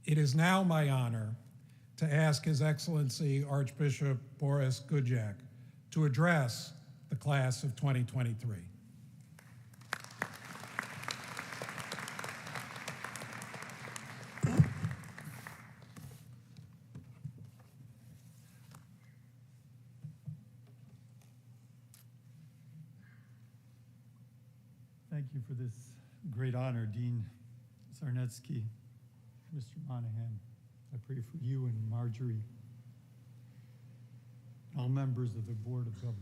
It is now my honor to ask His Excellency Archbishop Borys Gudziak to address the class of 2023. Thank you for this great honor, Dean Czarnecki, Mr. Monahan. I pray for you and Marjorie, all members of the Board of Governors.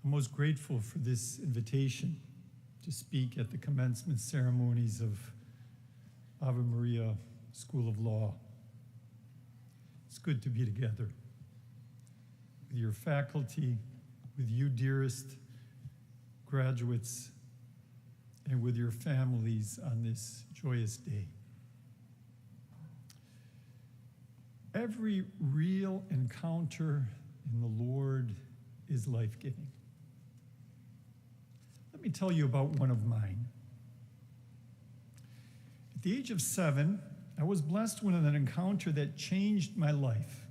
I'm most grateful for this invitation to speak at the commencement ceremonies of Ave Maria School of Law. It's good to be together with your faculty, with you, dearest graduates, and with your families on this joyous day. Every real encounter in the Lord is life-giving. Let me tell you about one of mine. At the age of 7, I was blessed with an encounter that changed my life.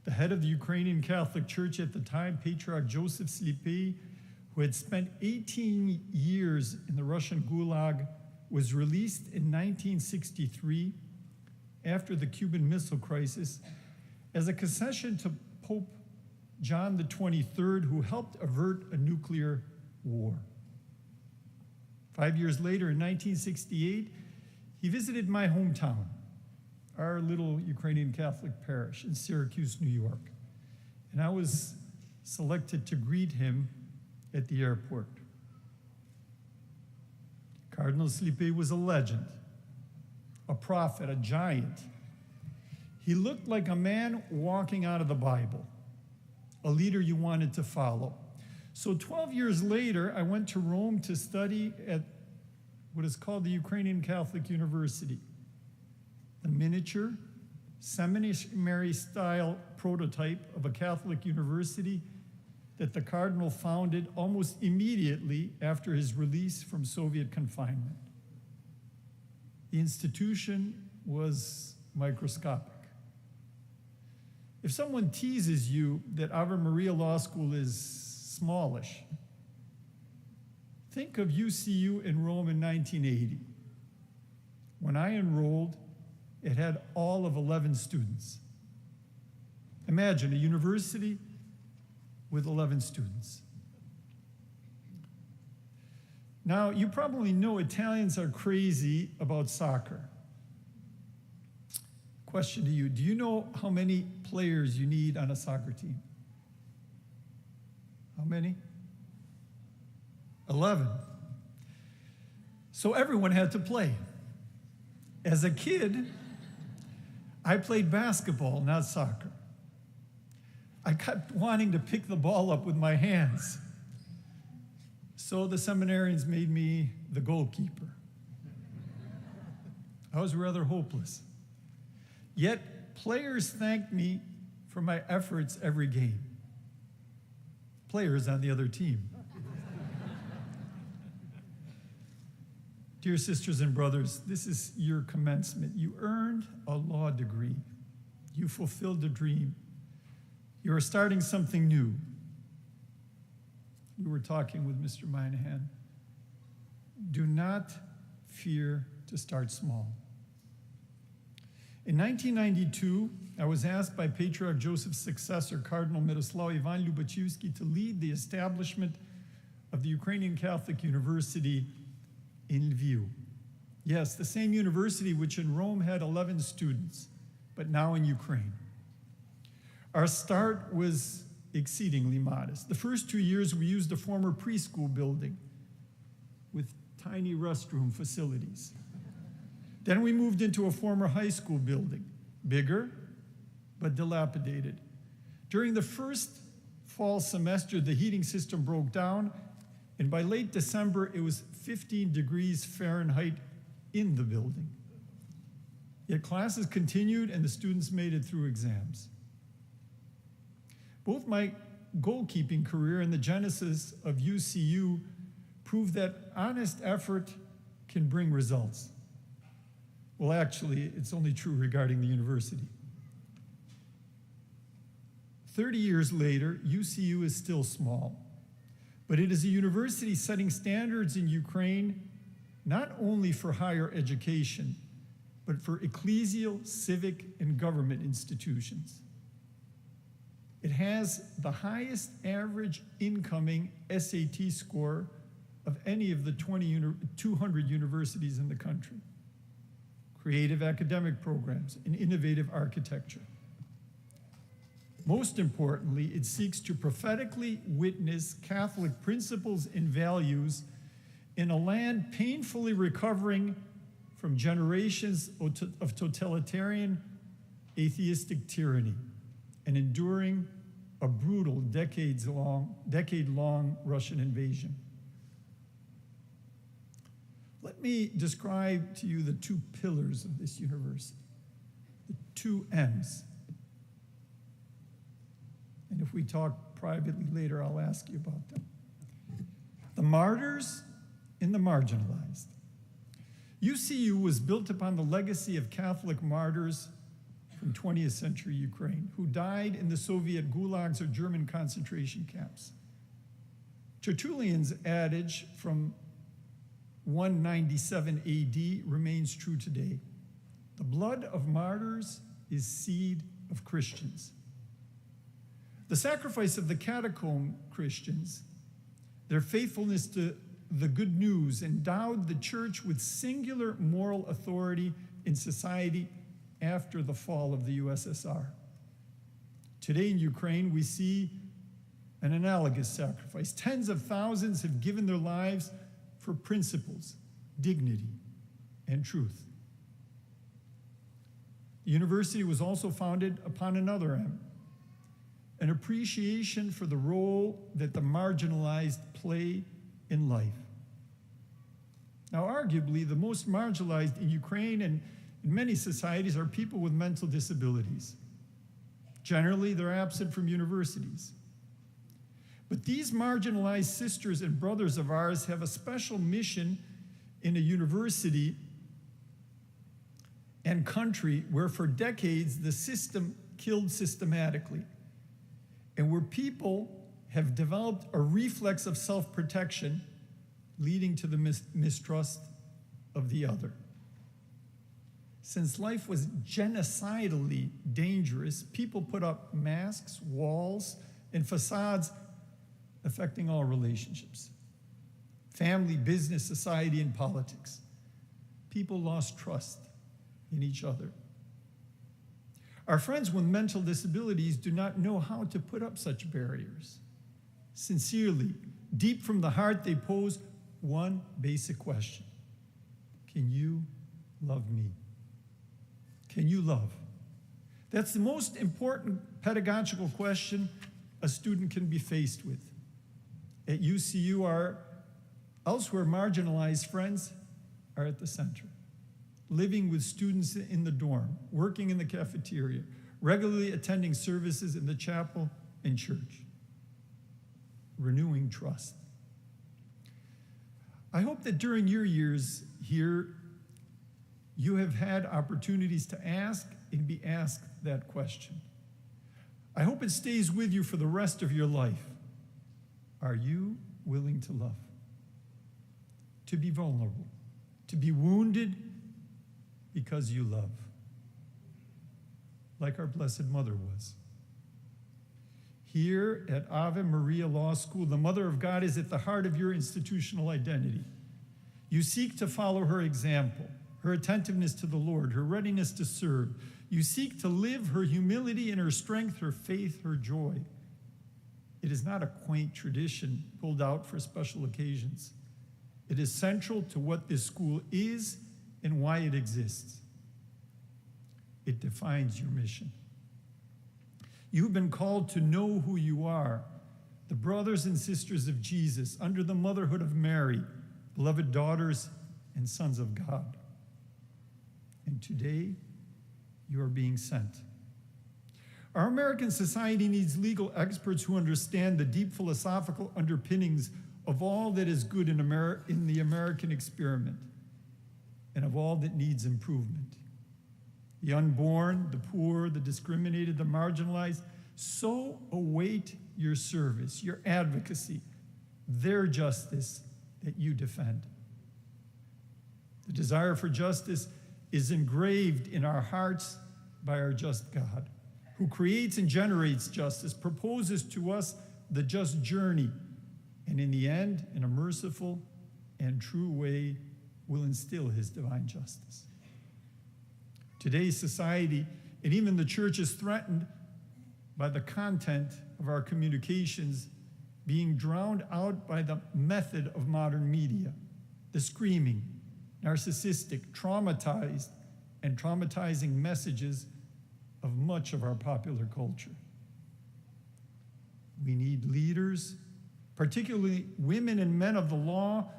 The head of the Ukrainian Catholic Church at the time, Patriarch Joseph Slipy, who had spent 18 years in the Russian Gulag, was released in 1963 after the Cuban Missile Crisis as a concession to Pope John XXIII, who helped avert a nuclear war. 5 years later, in 1968, he visited my hometown, our little Ukrainian Catholic parish in Syracuse, New York, and I was selected to greet him at the airport. Cardinal Slipy was a legend, a prophet, a giant. He looked like a man walking out of the Bible, a leader you wanted to follow. So 12 years later, I went to Rome to study at what is called the Ukrainian Catholic University, a miniature, seminary-style prototype of a Catholic university that the Cardinal founded almost immediately after his release from Soviet confinement. The institution was microscopic. If someone teases you that Ave Maria Law School is smallish, think of UCU in Rome in 1980. When I enrolled, it had all of 11 students. Imagine a university with 11 students. Now, you probably know Italians are crazy about soccer. Question to you, do you know how many players you need on a soccer team? How many? 11. So everyone had to play. As a kid, I played basketball, not soccer. I kept wanting to pick the ball up with my hands. So the seminarians made me the goalkeeper. I was rather hopeless. Yet players thanked me for my efforts every game. Players on the other team. Dear sisters and brothers, this is your commencement. You earned a law degree. You fulfilled a dream. You are starting something new. We were talking with Mr. Monahan. Do not fear to start small. In 1992, I was asked by Patriarch Joseph's successor, Cardinal Miroslav Ivan Lubachevsky, to lead the establishment of the Ukrainian Catholic University in Lviv. Yes, the same university which in Rome had 11 students, but now in Ukraine. Our start was exceedingly modest. The first 2 years, we used a former preschool building with tiny restroom facilities. Then we moved into a former high school building, bigger, but dilapidated. During the first fall semester, the heating system broke down, and by late December, it was 15 degrees Fahrenheit in the building. Yet classes continued, and the students made it through exams. Both my goalkeeping career and the genesis of UCU proved that honest effort can bring results. Well, actually, it's only true regarding the university. 30 years later, UCU is still small, but it is a university setting standards in Ukraine not only for higher education, but for ecclesial, civic, and government institutions. It has the highest average incoming SAT score of any of the 200 universities in the country. Creative academic programs and innovative architecture. Most importantly, it seeks to prophetically witness Catholic principles and values in a land painfully recovering from generations of totalitarian atheistic tyranny and enduring a brutal decade-long Russian invasion. Let me describe to you the two pillars of this university, the two M's. And if we talk privately later, I'll ask you about them. The martyrs and the marginalized. UCU was built upon the legacy of Catholic martyrs from 20th century Ukraine who died in the Soviet gulags or German concentration camps. Tertullian's adage from 197 AD remains true today. The blood of martyrs is seed of Christians. The sacrifice of the catacomb Christians, their faithfulness to the good news, endowed the church with singular moral authority in society after the fall of the USSR. Today in Ukraine, we see an analogous sacrifice. Tens of thousands have given their lives for principles, dignity, and truth. The university was also founded upon another M, an appreciation for the role that the marginalized play in life. Now, arguably, the most marginalized in Ukraine and in many societies are people with mental disabilities. Generally, they're absent from universities. But these marginalized sisters and brothers of ours have a special mission in a university and country where for decades the system killed systematically, and where people have developed a reflex of self-protection leading to the mistrust of the other. Since life was genocidally dangerous, people put up masks, walls, and facades affecting all relationships. Family, business, society, and politics. People lost trust in each other. Our friends with mental disabilities do not know how to put up such barriers. Sincerely, deep from the heart, they pose one basic question. Can you love me? Can you love? That's the most important pedagogical question a student can be faced with. At UCU, our elsewhere marginalized friends are at the center, living with students in the dorm, working in the cafeteria, regularly attending services in the chapel and church, renewing trust. I hope that during your years here, you have had opportunities to ask and be asked that question. I hope it stays with you for the rest of your life. Are you willing to love? To be vulnerable, to be wounded because you love, like our Blessed Mother was. Here at Ave Maria Law School, the Mother of God is at the heart of your institutional identity. You seek to follow her example, her attentiveness to the Lord, her readiness to serve. You seek to live her humility and her strength, her faith, her joy. It is not a quaint tradition pulled out for special occasions. It is central to what this school is and why it exists. It defines your mission. You've been called to know who you are, the brothers and sisters of Jesus, under the motherhood of Mary, beloved daughters and sons of God. And today, you are being sent. Our American society needs legal experts who understand the deep philosophical underpinnings of all that is good in the American experiment. and of all that needs improvement. The unborn, the poor, the discriminated, the marginalized, so await your service, your advocacy, their justice that you defend. The desire for justice is engraved in our hearts by our just God, who creates and generates justice, proposes to us the just journey, and in the end, in a merciful and true way, will instill his divine justice. Today's society, and even the church, is threatened by the content of our communications being drowned out by the method of modern media, the screaming, narcissistic, traumatized, and traumatizing messages of much of our popular culture. We need leaders, particularly women and men of the law,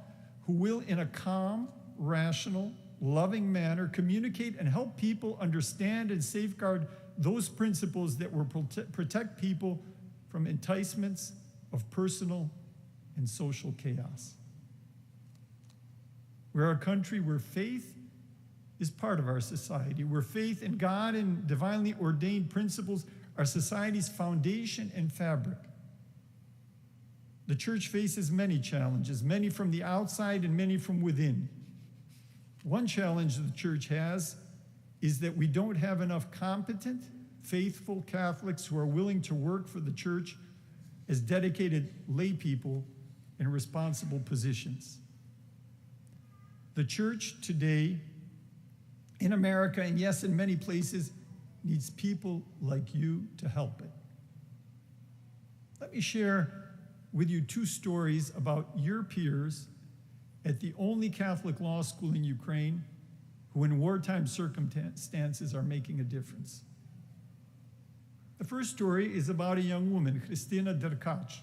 who will, in a calm, rational, loving manner, communicate and help people understand and safeguard those principles that will protect people from enticements of personal and social chaos. We're a country where faith is part of our society, where faith in God and divinely ordained principles are society's foundation and fabric. The church faces many challenges, many from the outside and many from within. One challenge the church has is that we don't have enough competent, faithful Catholics who are willing to work for the church as dedicated lay people in responsible positions. The church today in America, and yes, in many places, needs people like you to help it. Let me share with you two stories about your peers at the only Catholic law school in Ukraine who in wartime circumstances are making a difference. The first story is about a young woman, Christina Derkach,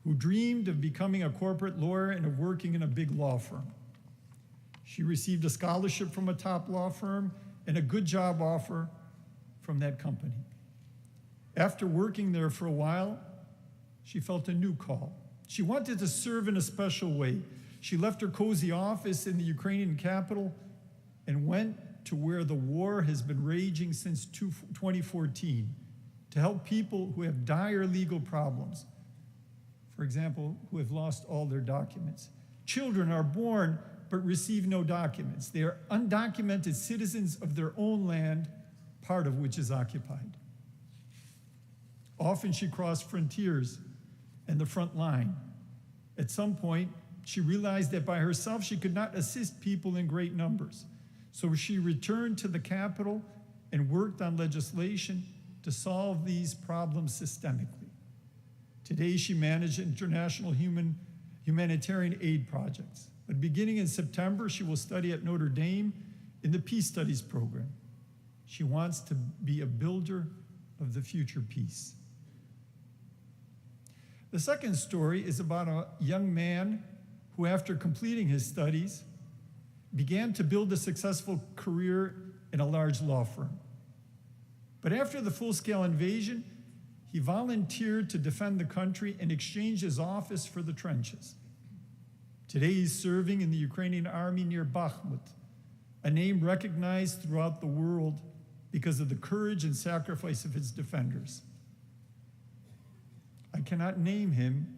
who dreamed of becoming a corporate lawyer and of working in a big law firm. She received a scholarship from a top law firm and a good job offer from that company. After working there for a while, she felt a new call. She wanted to serve in a special way. She left her cozy office in the Ukrainian capital and went to where the war has been raging since 2014 to help people who have dire legal problems. For example, who have lost all their documents. Children are born but receive no documents. They are undocumented citizens of their own land, part of which is occupied. Often she crossed frontiers and the front line. At some point, she realized that by herself she could not assist people in great numbers. So she returned to the capital and worked on legislation to solve these problems systemically. Today she manages international humanitarian aid projects. But beginning in September, she will study at Notre Dame in the Peace Studies program. She wants to be a builder of the future peace. The second story is about a young man who, after completing his studies, began to build a successful career in a large law firm. But after the full-scale invasion, he volunteered to defend the country and exchanged his office for the trenches. Today he's serving in the Ukrainian army near Bakhmut, a name recognized throughout the world because of the courage and sacrifice of its defenders. I cannot name him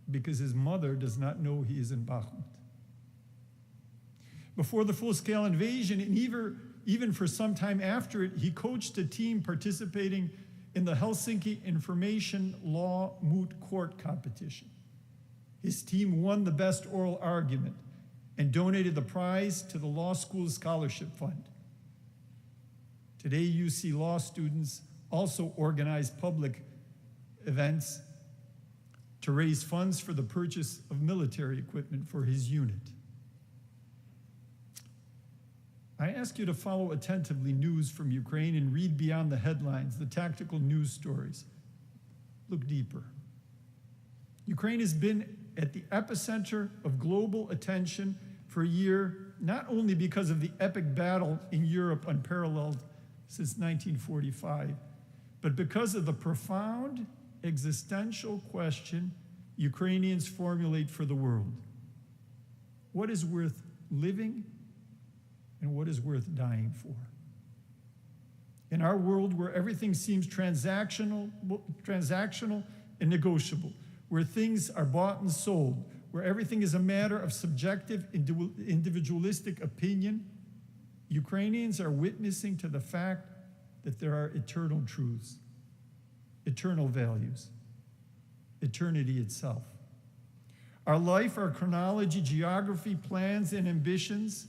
because his mother does not know he is in Bakhmut. Before the full-scale invasion, and even for some time after it, he coached a team participating in the Helsinki Information Law Moot Court competition. His team won the best oral argument and donated the prize to the law school's scholarship fund. Today, UC law students also organize public events to raise funds for the purchase of military equipment for his unit. I ask you to follow attentively news from Ukraine and read beyond the headlines, the tactical news stories. Look deeper. Ukraine has been at the epicenter of global attention for a year, not only because of the epic battle in Europe unparalleled since 1945, but because of the profound existential question Ukrainians formulate for the world. What is worth living and what is worth dying for. In our world where everything seems transactional and negotiable, where things are bought and sold, where everything is a matter of subjective, individualistic opinion, Ukrainians are witnessing to the fact that there are eternal truths, eternal values, eternity itself. Our life, our chronology, geography, plans, and ambitions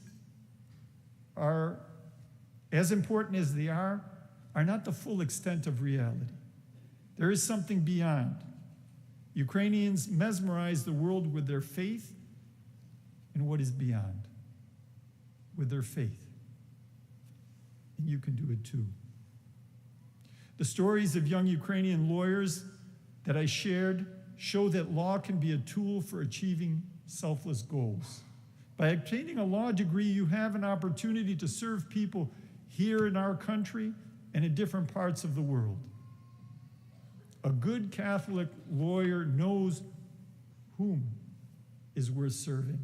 are, as important as they are not the full extent of reality. There is something beyond. Ukrainians mesmerize the world with their faith and what is beyond, with their faith. And you can do it too. The stories of young Ukrainian lawyers that I shared show that law can be a tool for achieving selfless goals. By obtaining a law degree, you have an opportunity to serve people here in our country and in different parts of the world. A good Catholic lawyer knows whom is worth serving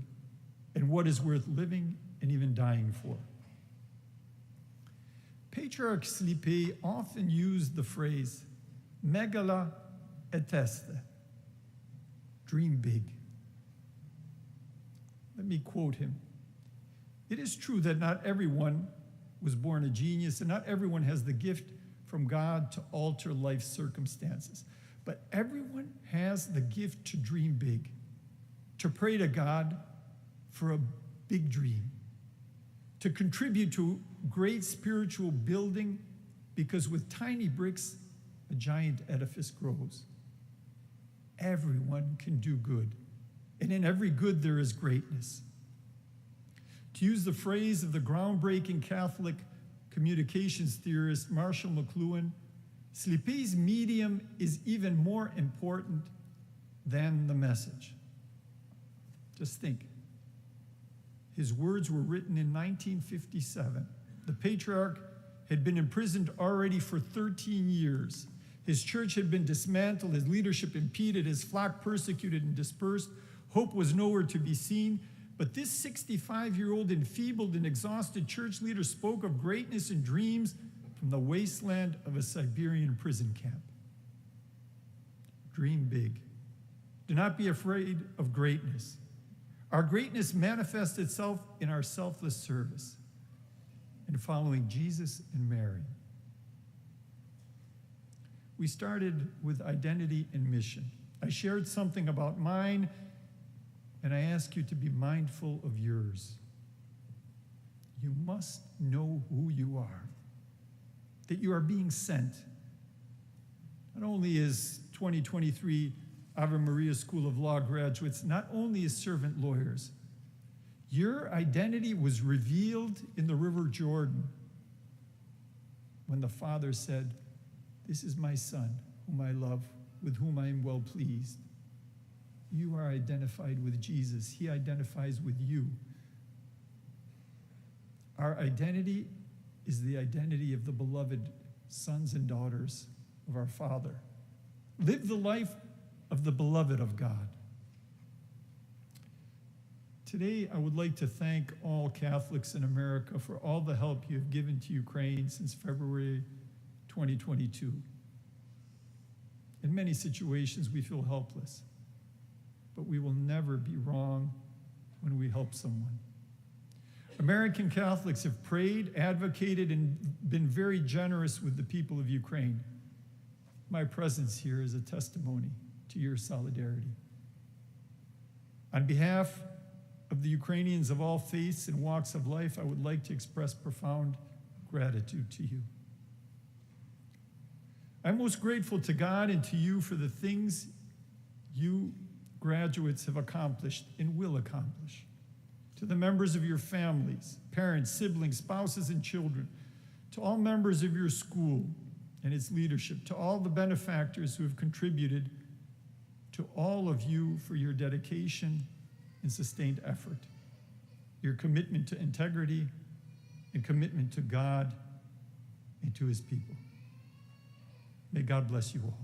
and what is worth living and even dying for. Patriarch Slipe often used the phrase, megala eteste, dream big. Let me quote him. It is true that not everyone was born a genius, and not everyone has the gift from God to alter life's circumstances. But everyone has the gift to dream big, to pray to God for a big dream, to contribute to great spiritual building, because with tiny bricks, a giant edifice grows. Everyone can do good, and in every good there is greatness. To use the phrase of the groundbreaking Catholic communications theorist Marshall McLuhan, Slipe's medium is even more important than the message. Just think. His words were written in 1957. The patriarch had been imprisoned already for 13 years. His church had been dismantled, his leadership impeded, his flock persecuted and dispersed. Hope was nowhere to be seen. But this 65-year-old enfeebled and exhausted church leader spoke of greatness and dreams from the wasteland of a Siberian prison camp. Dream big. Do not be afraid of greatness. Our greatness manifests itself in our selfless service and following Jesus and Mary. We started with identity and mission. I shared something about mine, and I ask you to be mindful of yours. You must know who you are, that you are being sent. Not only as 2023 Ave Maria School of Law graduates, not only as servant lawyers, your identity was revealed in the River Jordan when the Father said, "This is my Son, whom I love, with whom I am well pleased." You are identified with Jesus. He identifies with you. Our identity is the identity of the beloved sons and daughters of our Father. Live the life of the beloved of God. Today, I would like to thank all Catholics in America for all the help you have given to Ukraine since February 2022. In many situations, we feel helpless, but we will never be wrong when we help someone. American Catholics have prayed, advocated, and been very generous with the people of Ukraine. My presence here is a testimony to your solidarity. On behalf of the Ukrainians of all faiths and walks of life, I would like to express profound gratitude to you. I'm most grateful to God and to you for the things you graduates have accomplished and will accomplish. To the members of your families, parents, siblings, spouses, and children, to all members of your school and its leadership, to all the benefactors who have contributed, to all of you for your dedication and sustained effort, your commitment to integrity and commitment to God and to his people. May God bless you all.